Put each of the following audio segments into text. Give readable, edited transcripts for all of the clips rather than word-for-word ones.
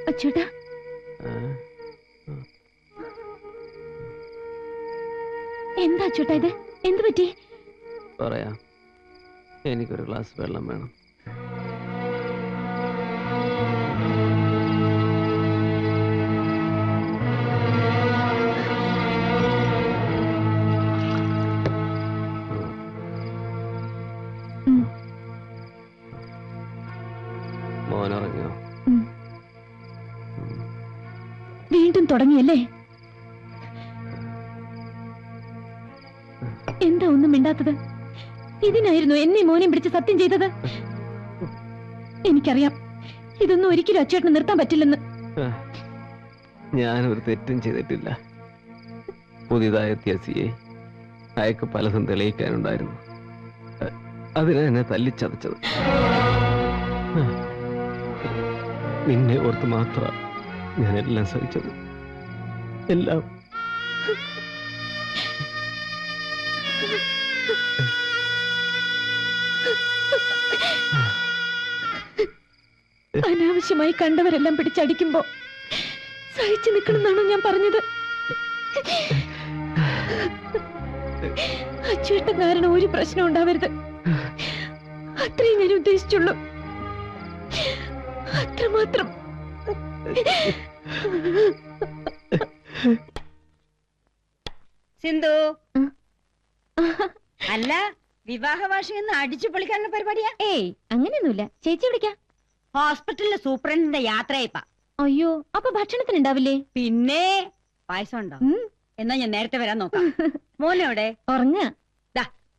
അച്ചേട്ടാ, എന്താ അച്ചേട്ടാ ഇത്? എന്ത് പറ്റി? പറയാം, എനിക്കൊരു ഗ്ലാസ് വെള്ളം വേണം. മോനിറങ്ങിയോ? വീണ്ടും തുടങ്ങിയല്ലേ? എന്താ ഒന്നും മിണ്ടാത്തത്? ഇതിനായിരുന്നു എന്നെ മോനെയും പിടിച്ച് സത്യം ചെയ്തത്. എനിക്കറിയാം ഇതൊന്നും ഒരിക്കലും അച്ചേട്ടന് നിർത്താൻ പറ്റില്ലെന്ന്. ഞാനൊരു തെറ്റും ചെയ്തിട്ടില്ല. പുതിയതായെത്തിയ സിയെ അയക്ക് പലതും തെളിയിക്കാനുണ്ടായിരുന്നു. അതിനെ എന്നെ തല്ലിച്ചതച്ചത്. നിന്നെ ഓർത്ത് മാത്രം ഞാനെല്ലാം സഹിച്ചത്. എല്ലാം അനാവശ്യമായി കണ്ടവരെല്ലാം പിടിച്ചടിക്കുമ്പോ സഹിച്ചു നിൽക്കണമെന്നാണോ ഞാൻ പറഞ്ഞത്? അച്ചേട്ടൻ കാരണം ഒരു പ്രശ്നം ഉണ്ടാവരുത്, അത്രയും ഞാൻ ഉദ്ദേശിച്ചുള്ളൂ. അത്രമാത്രം. സിന്ധു, അല്ല വിവാഹ വാർഷികം അടിച്ചു പൊളിക്കാനുള്ള പരിപാടിയാ? ഏയ് അങ്ങനെയൊന്നുമില്ല. ചേച്ചി വിളിക്കാം. ഹോസ്പിറ്റലിലെ സൂപ്രണ്ടിന്റെ യാത്രയായിപ്പാ. അയ്യോ, അപ്പൊ ഭക്ഷണത്തിന് ഉണ്ടാവില്ലേ? പിന്നെ പായസം ഉണ്ടോ? എന്നാ ഞാൻ നേരത്തെ വരാൻ നോക്കാം. മോനെവിടെ? ഉറങ്ങ.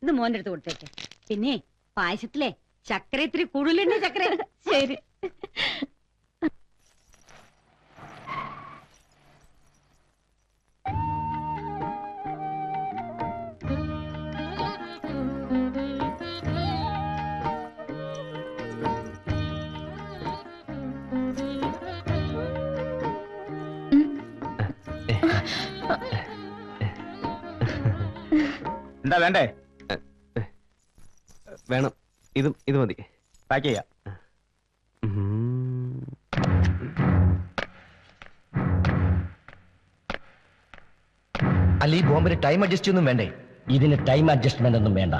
ഇത് മോന്റെ അടുത്ത് കൊടുത്തേക്ക്. പിന്നെ പായസത്തിലെ ചക്കര ഇത്തിരി കൂടുതലുണ്ട്. ചക്കര ശരി. എന്താ വേണ്ടേ? വേണം. ഇത് മതി. പാക്ക് ചെയ്യാം. അല്ല, ഈ ബോംബിന് ടൈം അഡ്ജസ്റ്റ് ഒന്നും വേണ്ടേ? ഇതിന് ടൈം അഡ്ജസ്റ്റ്മെന്റ് ഒന്നും വേണ്ട.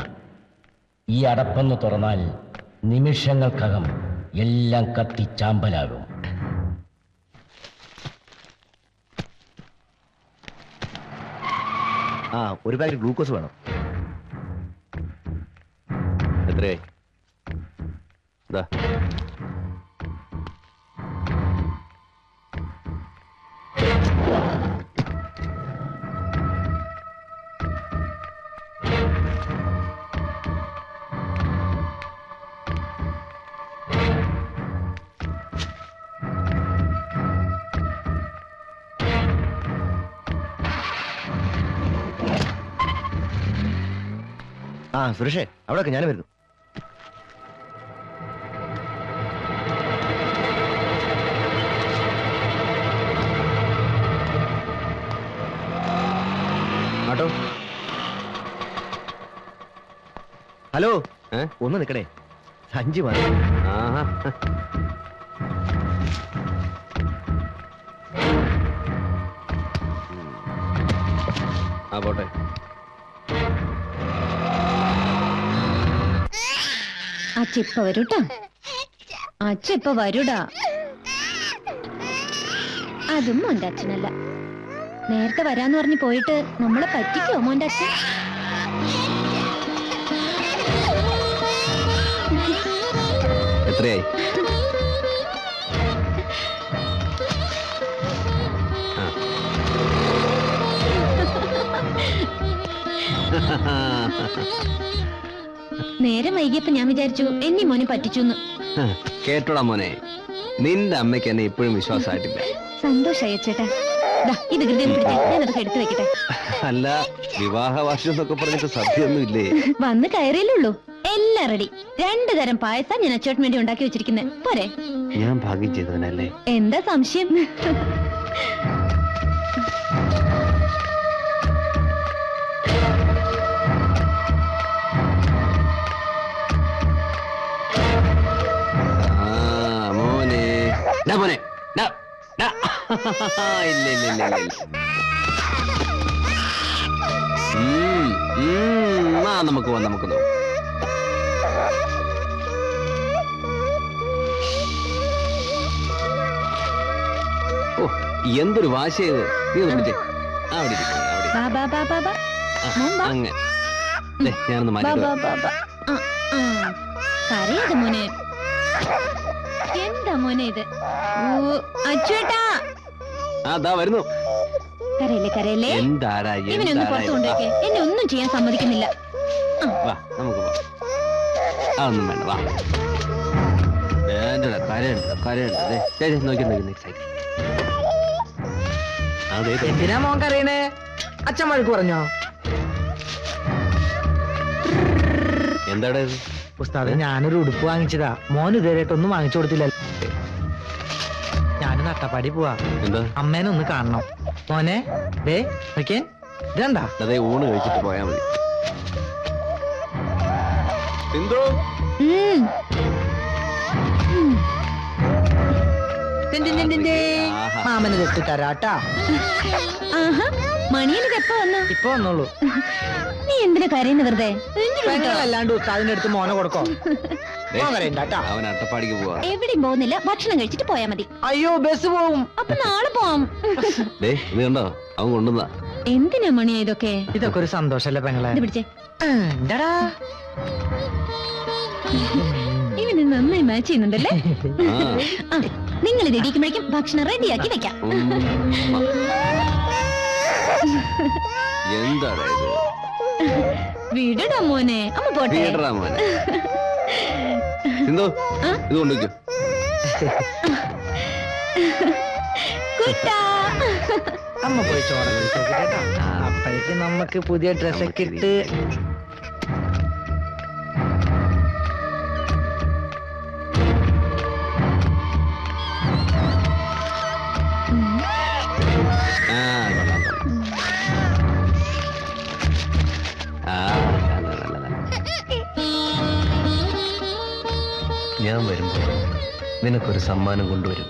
ഈ അടപ്പൊന്ന് തുറന്നാൽ നിമിഷങ്ങൾക്കകം എല്ലാം കത്തിച്ചാമ്പലാകും. ഒരു പാക്കറ്റ് ഗ്ലൂക്കോസ് വേണം. എത്രയായി? സുരേഷേ, അവിടെയൊക്കെ ഞാൻ വരുന്നു. ആട്ടോ, ഹലോ, ഒന്ന് നിക്കണേ, സഞ്ചി മതി. പോട്ടെ. അച്ഛ വരൂട്ടാ. അച്ഛ വരൂടാ. അതും മോന്റെ അച്ഛനല്ല. നേരത്തെ വരാന്ന് പറഞ്ഞ് പോയിട്ട് നമ്മളെ പറ്റിക്കോ മോന്റെ അച്ഛൻ? എത്രയായി? നേരം വൈകിയപ്പോ ഞാൻ വിചാരിച്ചു എന്നെ മോനെ പറ്റിച്ചു. കേട്ടോടാ മോനെ, നിന്റെ അമ്മയ്ക്ക് എന്നെ ഇപ്പോഴും വിശ്വാസമായിട്ടില്ല. സന്തോഷായി ചേട്ടാ. ഇത് ഞാനതൊക്കെ എടുത്തു വെക്കട്ടെ. അല്ല, വിവാഹ വാർഷികം എന്നൊക്കെ പറഞ്ഞിട്ട് സദ്യയൊന്നും ഇല്ലേ? വന്ന് കയറിയല്ലുള്ളൂ. എല്ലാം റെഡി. 2 തരം പായസം ഞാൻ അച്ചോട്ടിന് വേണ്ടി ഉണ്ടാക്കി വെച്ചിരിക്കുന്നത്. പോരെ? ഞാൻ ഭാഗ്യം ചെയ്തവനല്ലേ? എന്താ സംശയം? ഡാ മോനെ ഡാ, ഡാ. ഇല്ല ഇല്ല ഇല്ല ഇല്ല ഇല്ല. ആ നമുക്ക് പോവാം നമുക്ക് നോക്കാം. ഓ എന്തൊരു വാശ ചെയ്ത് നീ ഒന്ന് പിടിച്ചേ. അവിടെ ഇരിക്ക്, അവിടെ ഇരിക്ക്. ബാ ബാ ബാ ബാ ബാ. മോൻ ബാ. അങ്ങനെ ദേ, ഞാനൊന്ന് ബാ മാറ്റി ബാ ബാ ബാ. ആ, ആ. കരയത് മോനെ. എന്താ മോനെ ഇത്? ഓ അച്ചുവേട്ടാ. അതാ വരുന്നു. കരയല്ലേ കരയല്ലേ. എന്താടാ ഇവനൊന്ന് പുറത്തു കൊണ്ടുവയ്ക്കേ. എന്നെ ഒന്നും ചെയ്യാൻ സമ്മതിക്കുന്നില്ല. വാ നമുക്ക് വാ. അതൊന്നും വേണ്ട വാ. വേണ്ടടാ കരയുണ്ട് കരയുണ്ട്. നോക്കി നോക്കി സൈക്കിൾ. അതെ എന്തിനാ മോൻ കരയണേ? അച്ഛൻ വഴക്ക് പറഞ്ഞോ? എന്താടാ ഇത്? ഉസ്താദെ ഞാനൊരു ഉടുപ്പ് വാങ്ങിച്ചതാ. മോൻ ഇതുവരെയായിട്ടൊന്നും വാങ്ങിച്ചു കൊടുത്തില്ല. ഞാന് നട്ടപ്പാടി പോവാ. എന്താ? അമ്മേനെ ഒന്ന് കാണണം. മോനെ ദേ നോക്കിയേ, ഇതണ്ടാ. അതെ ഊണ് കഴിച്ചിട്ട് പോയാ മതി. സിന്ധു ഉം. ഉം. ആഹാ. മാമന് തൊട്ട് തരാട്ടാ. ആഹാ മണിയനിത് എപ്പോ വന്നു? ഇപ്പൊ വന്നോളൂ. നീ എന്തിനാ കരയുന്ന വെറുതെ? പെങ്ങളല്ലാണ്ട് ഉസ്താദിന്റെ അടുത്ത് മോനെ കൊടുക്കോ? മോൻ കരയണ്ടാട്ടാ. അവൻ അട്ടപ്പാടിക്ക് പോവാ. എവിടെയും പോകുന്നില്ല, ഭക്ഷണം കഴിച്ചിട്ട് പോയാ മതി. അയ്യോ ബസ് പോവും. അപ്പൊ നാളെ പോവാം. ദേ ഇത് കണ്ടോ അവൻ കൊണ്ടുവന്നാ. എന്തിനാ മണിയാ ഇതൊക്കെ? ഇതൊക്കെ ഒരു സന്തോഷല്ലേ പെങ്ങളെ? ഇത് പിടിച്ചേ. എന്താടാ ഇവന് നന്നായി മാച്ച് ചെയ്യുന്നുണ്ടല്ലേ? ആ. ആ, നിങ്ങൾ ഇത് ഇടിക്കുമ്പോഴേക്കും ഭക്ഷണം റെഡിയാക്കി വെക്കാം. എന്താടാ ഇത്? വിടടാ മോനെ, അമ്മ പോട്ടെ. വീടറാ മോനെ. സിന്ധു ഇത് കൊണ്ടുവയ്ക്കോ. കുട്ടാ. അമ്മ പോയി ചോറ് കഴിച്ചോക്കിട്ടോ. അപ്പോഴേക്ക് നമുക്ക് പുതിയ ഡ്രസ്സൊക്കെ ഇട്ട് ആ കൊള്ളാം കൊള്ളാം. ആ നല്ല നല്ല നല്ല. ഞാൻ വരുമ്പോ നിനക്കൊരു സമ്മാനം കൊണ്ടുവരും.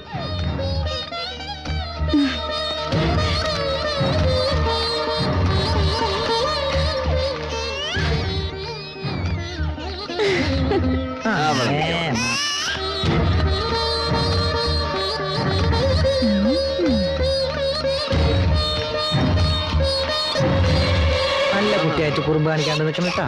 നല്ല കുട്ടിയായിട്ട് കുറുമ്പ് കാണിക്കാണ്ട് നിൽക്കണട്ടാ.